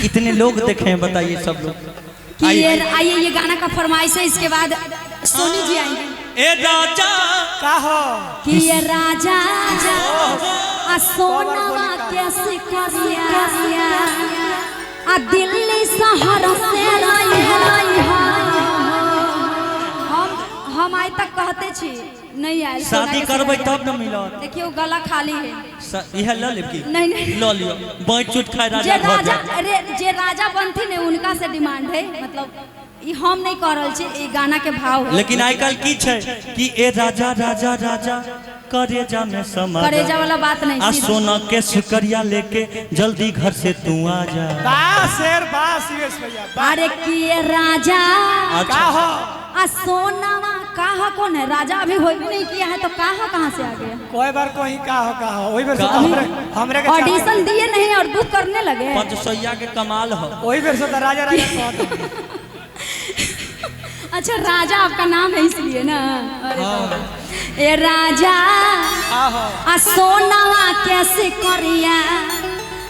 इतने लोग देखे हैं, बताइए सब लोग। आइए ये गाना का फरमाइश है, इसके बाद सोनी जी आएंगे। ए राजा का हो कि ये राजा आ सोनवा कैसे करिया आ दिल्ली शहर से हम आज तक कहते छी नहीं आए, शादी करबै तब न मिलत। देखियो गला खाली है, यह ल लेब की नहीं नहीं ल लियो, बैठ चुट खाए राजा जे घर राजा जाए। अरे जे राजा बनथी ने उनका से डिमांड है, मतलब ई हम नहीं कर रहल छी, ई गाना के भाव है। लेकिन आइ काल की छै कि ए राजा राजा राजा करेजा में समा करेजा वाला बात नहीं, आ सोना के शुक्रिया लेके जल्दी घर से तू आ जा। बा शेर बा सीएस भैया बा। अरे कि ये राजा का हो आ सोनावा कहा कौन है राजा, अभी होई भी नहीं किया है तो कहा कहाँ से आ गया? कोई बार कोई का हो वही बार से तो हमरे के ऑडिशन दिए नहीं और बुक करने लगे। 500 के कमाल हो। वही बार से तो राजा राजा कहते। अच्छा राजा आपका नाम है इसलिए ना। अरे ए राजा आ सोनावा कैसे करिया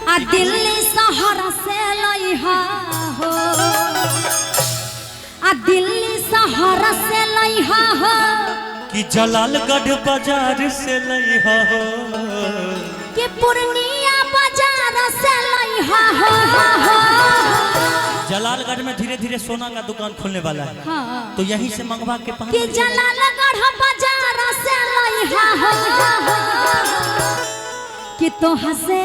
आ दिल्ली शहर से लइहा हो, आ दिल्ली शहर से लइहा हो कि जलालगढ़ बाजार से लइहा हो, कि पूर्णिया बाजार से लइहा हो। जलालगढ़ में धीरे धीरे सोना का दुकान खुलने वाला है। हाँ। तो यहीं से मंगवा के पहन कि जलालगढ़ बाजार से लइहा हो, कि तो हसे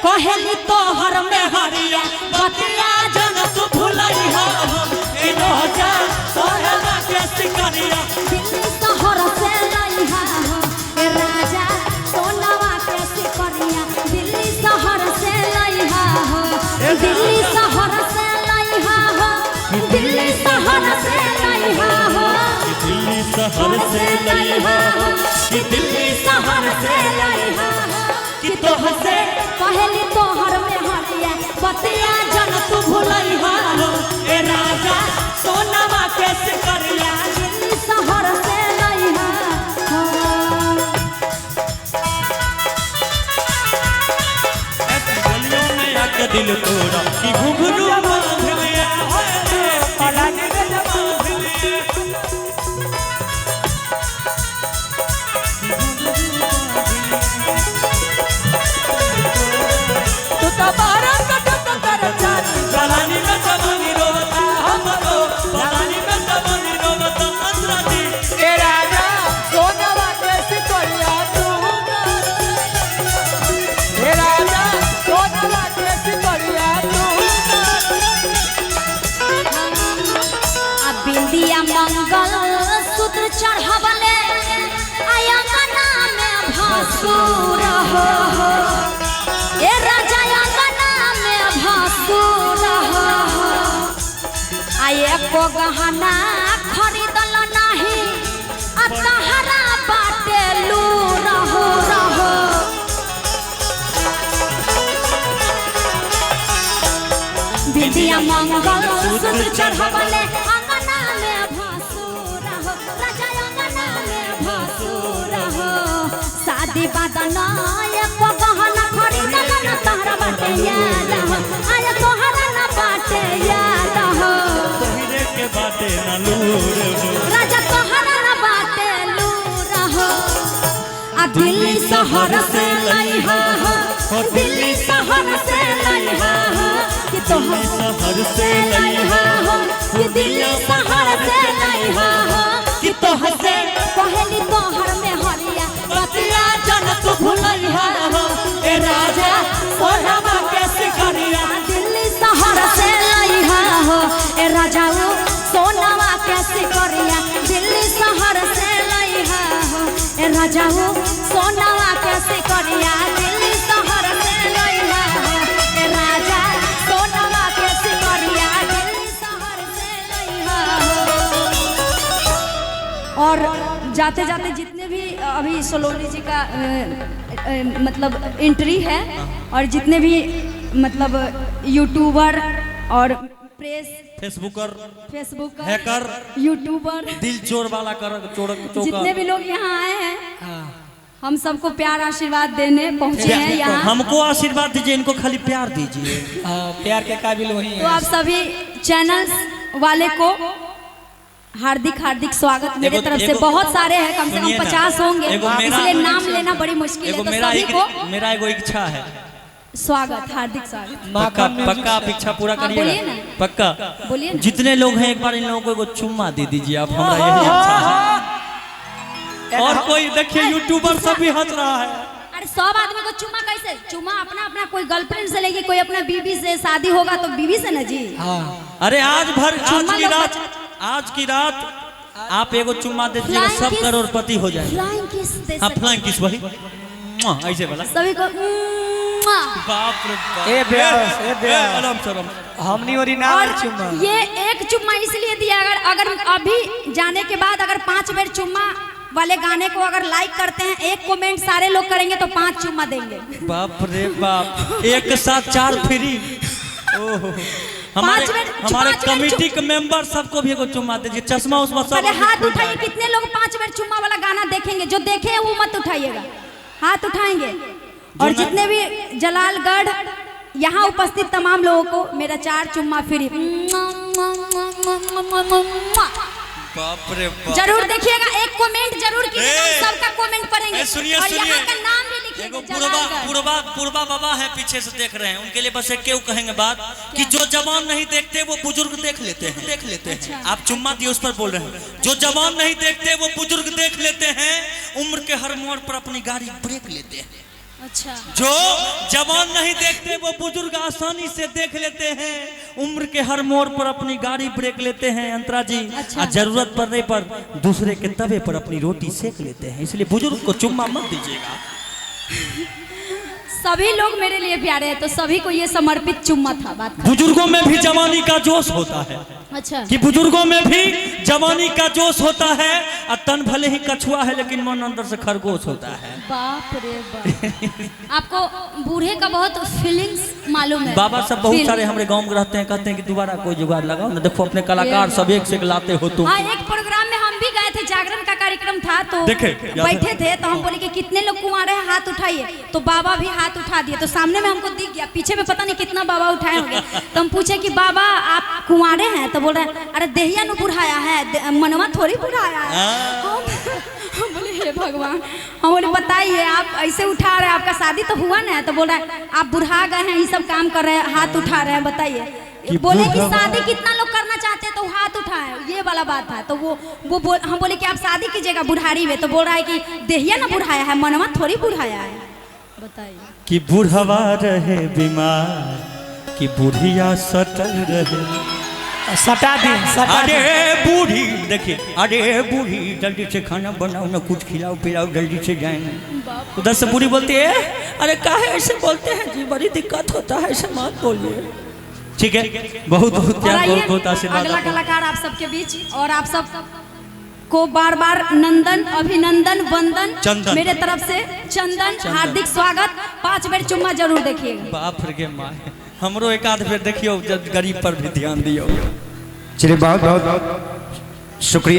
कहली तोहर में हरिया बतिया जन तू भुलइहा हो, ए राजा सोना के सिकरिया दिल्ली शहर से लइहा हो, ए राजा सोनावा के सिकरिया दिल्ली शहर से लइहा हो, दिल्ली शहर से लइहा हो, दिल्ली शहर से लइहा हो, दिल्ली शहर से लइहा हो, कि दिल्ली शहर से लइहा हो, कि तोहसे कहली तोहर में हरिया बतिया जन तू भुलइहा हो, ए राजा सोनावा के सिकरिया दिल्ली शहर से लइहा हो। गलियों में आके दिल तोड़ा कि घुघरू बांध लिया पलानी में जब तू तो बारा कटक कर जाती पलानी में जवानी रोवता हमको, पलानी में जवानी रोवता अंतराजी। ए राजा सोनावा कैसे करिया तू, ए राजा सोनावा कैसे करिया तू। आ बिंदिया मंगल सूत्र चढ़ावले आयंगना में भासुर हो, ए राजा आंगना में भासुर हो, आये को गहना खरीदल नहीं आ तहरा बाटे लूर हो रहो। बिंदिया मंगल सूत्र चढ़ावले आंगना में भासुर हो, राजा आंगना में भासुर हो, शादी बदना एको गहना खरीदल न तहरा बाटे याद हो, आय तोहरा न बाटे याद हो, हीरे के बाटे न लूर हो, राजा तोहरा न बाटे लूर हो, आ दिल्ली शहर से लइहा हो, दिल्ली शहर से लइहा हो, कि तोहर शहर से लइहा हो, कि दिल्ली शहर से लइहा हो, कि तोहसे कहली तोहर में हरिया बतिया जन तू भुलइहा हो, ए राजा सोनावा के सिकरिया दिल्ली शहर से लइहा हो, ए राजा सोनावा के सिकरिया दिल्ली शहर से लइहा हो, ए राजा सोनावा के सिकरिया दिल्ली शहर से लइहा हो, ए राजा सोनावा के सिकरिया दिल्ली शहर से लइहा हो। और जाते जाते जितने भी अभी सोलोनी जी का मतलब एंट्री है, और जितने भी मतलब यूट्यूबर और प्रेस फेसबुकर हैकर यूट्यूबर दिल चोर वाला कर चोर जितने भी लोग यहाँ आए हैं हम सबको प्यार आशीर्वाद देने पहुंचे हैं यहाँ। हमको आशीर्वाद दीजिए, इनको खाली प्यार दीजिए। प्यार के काबिल वही है। तो आप सभी चैनल वाले को हार्दिक हार्दिक स्वागत मेरे तरफ से। बहुत सारे हैं, कम से कम 50 होंगे, इसलिए नाम लेना बड़ी मुश्किल है। तो सभी को मेरा एगो इच्छा है, स्वागत, हार्दिक स्वागत। पक्का पक्का आप इच्छा पूरा करिएगा, पक्का बोलिए ना। जितने लोग हैं एक बार इन लोगों को एगो चुम्मा दे दीजिए आप, हमारा यही इच्छा है। और कोई देखिए यूट्यूबर सब भी हंस रहा है। अरे सब आदमी को चुम्मा कैसे? चुम्मा अपना अपना, कोई गर्लफ्रेंड से लेगी, कोई अपना बीवी से, शादी होगा तो बीवी से ना जी। अरे आज की रात आप एगो चुम्मा दे दीजिएगा, सब करोड़पति हो जाएंगे। फ्लाइंग किस दे हाँ फ्लाइंग किस वही ऐसे वाला सभी को। बाप रे बाप। ए बेस आराम से आराम। हमनी ओरिजिनल और चुम्मा। ये एक चुम्मा इसलिए दिया, अगर अभी जाने के बाद अगर 5 बेर चुम्मा वाले गाने को अगर लाइक करते हैं, एक कमेंट सारे लोग करेंगे तो 5 चुम्मा देंगे। बाप रे बाप, एक साथ 4 फ्री। हमारे कमेटी के मेंबर सबको भी एगो चुम्मा दीजिए, चश्मा उस्मा सब। अरे हाथ उठाइए, कितने लोग 5 बेर चुम्मा वाला गाना देखेंगे? जो देखे वो मत उठाइएगा, हाथ उठाएंगे। और जितने भी जलालगढ़ यहाँ उपस्थित तमाम लोगों को मेरा 4 चुम्मा फ्री। बाप रे बाप। जरूर देखिएगा, एक कमेंट जरूर कीजिएगा, सबका कमेंट पढ़ेंगे। सुनिए और सुनिए, यहाँ का नाम भी लिखिएगा। पूर्वा बाबा है पीछे से देख रहे हैं, उनके लिए बस एक क्यों कहेंगे बात कि जो जवान नहीं देखते वो बुजुर्ग देख लेते हैं। अच्छा। आप चुम्मा दिए उस पर बोल रहे हैं। जो जवान नहीं देखते वो बुजुर्ग देख लेते हैं, उम्र के हर मोड़ पर अपनी गाड़ी ब्रेक लेते हैं। अच्छा। जो जवान नहीं देखते वो बुजुर्ग आसानी से देख लेते हैं, उम्र के हर मोड़ पर अपनी गाड़ी ब्रेक लेते हैं अंतरा जी। अच्छा। जरूरत पड़ने पर दूसरे के तवे पर अपनी रोटी सेक लेते हैं, इसलिए बुजुर्ग को चुम्मा मत दीजिएगा। सभी लोग मेरे लिए प्यारे हैं, तो सभी को ये समर्पित चुम्मा था। बात बुजुर्गों में भी जवानी का जोश होता है। अच्छा। कि बुजुर्गों में भी जवानी का जोश होता है, और तन भले ही कछुआ है लेकिन मन अंदर से खरगोश होता है। बाप रे बाप। आपको बूढ़े का बहुत फीलिंग्स मालूम है। बाबा सब बहुत सारे हमारे गांव में रहते हैं, कहते हैं कि दोबारा कोई जुगाड़ लगाओ ना। देखो अपने कलाकार सब एक से एक लाते हो तुम। हाँ, एक प्रोग्राम में हम भी गए थे, जागरण का कार्यक्रम था, तो बैठे थे तो हम बोले कि कितने लोग कुंवारे हैं, हाथ उठाइए। तो बाबा भी हाथ उठा दिए, तो सामने में हमको दिख गया, पीछे में पता नहीं कितना बाबा उठाए होंगे। तो हम पूछे कि बाबा आप कुंवारे हैं? तो बोल रहे अरे देहिया न बुढ़ाया है, मनवा थोड़ी बुढ़ाया है। हम बोले हे भगवान, हम बोले बताइए आप ऐसे उठा रहे हैं, आपका शादी तो हुआ ना? तो बोल रहा है आप बुढ़ा गए हैं, ये सब काम कर रहे हैं, हाथ उठा रहे हैं, बताइए। बोले कि शादी कितना लोग करना चाहते हैं तो हाथ उठाए, ये वाला बात था। तो हम बोले कि आप शादी कीजिएगा बुढ़ारी में। तो बोल रहा है कि देहिया ना बुढ़ाया है, मनवा थोड़ी बुढ़ाया है। बताइए कि बुढ़वा रहे बीमार कि बुढ़िया सटल रहे। सटा दी। अरे बूढ़ी देखिए, अरे बूढ़ी जल्दी से खाना बनाओ ना, कुछ खिलाओ पिलाओ, जल्दी से जाएंगे। उधर से बूढ़ी बोलती है अरे काहे ऐसे बोलते हैं जी, बड़ी दिक्कत होता है, ऐसे मत बोलिए। ठीक है, बहुत बहुत प्यार, बहुत बहुत आशीर्वाद। अगला कलाकार आप सबके बीच, और आप सब को बार बार नंदन, अभिनंदन, वंदन चंदन मेरे तरफ से। चंदन हार्दिक स्वागत। 5 बेर चुम्मा जरूर देखिएगा। बाप रे माँ, हमरो एक आध बेर देखियो, गरीब पर भी ध्यान दियो। चलिए बहुत बहुत शुक्रिया।